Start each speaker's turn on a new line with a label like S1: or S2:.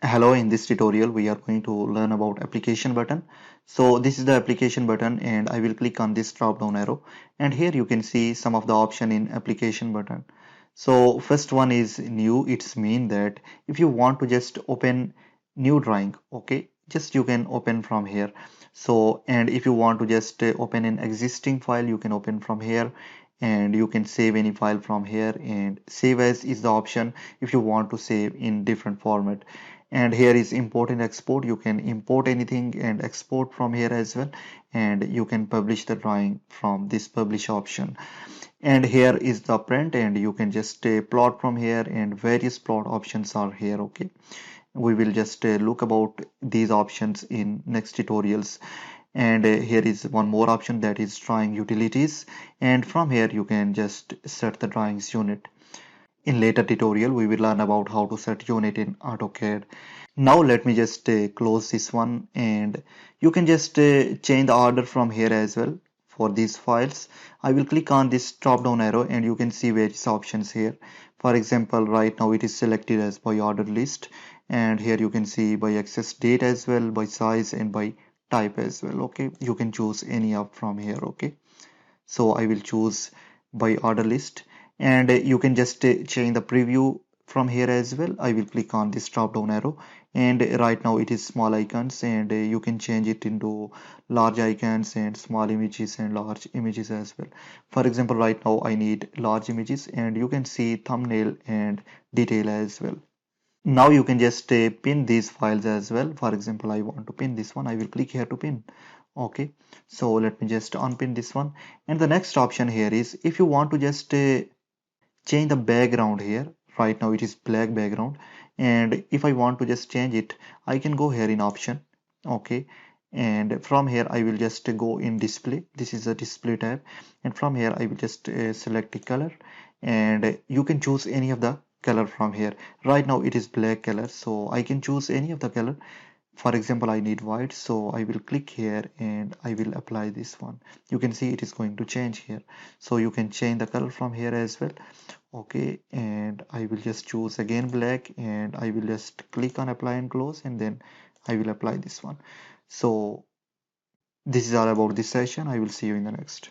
S1: Hello, in this tutorial we are going to learn about application button. So this is the application button and I will click on this drop down arrow, and here you can see some of the option in application button. So first one is new. It's mean that if you want to just open new drawing, okay, just you can open from here. So and if you want to just open an existing file, you can open from here, and you can save any file from here, and save as is the option if you want to save in different format. And here is import and export. You can import anything and export from here as well, and you can publish the drawing from this publish option. And here is the print, and you can just plot from here, and various plot options are here. Okay, we will just look about these options in next tutorials. And here is one more option, that is drawing utilities, and from here you can just set the drawings unit. In later tutorial we will learn about how to set unit in AutoCAD. Now let me just close this one, and you can just change the order from here as well for these files. I will click on this drop down arrow and you can see various options here. For example, right now it is selected as by order list, and here you can see by access date as well, by size and by type as well. Okay, you can choose any up from here. Okay, so I will choose by order list, and you can just change the preview from here as well. I will click on this drop down arrow, and right now it is small icons, and you can change it into large icons and small images and large images as well. For example, right now I need large images, and you can see thumbnail and detail as well. Now you can just pin these files as well. For example, I want to pin this one. I will click here to pin. Okay, so let me just unpin this one. And the next option here is if you want to just change the background here. Right now it is black background, and if I want to just change it, I can go here in option. Okay, and from here I will just go in display. This is a display tab, and from here I will just select the color, and you can choose any of the color from here. Right now it is black color, so I can choose any of the color. For example, I need white, so I will click here and I will apply this one. You can see it is going to change here, so you can change the color from here as well. Okay, and I will just choose again black, and I will just click on apply and close, and then I will apply this one. So this is all about this session. I will see you in the next.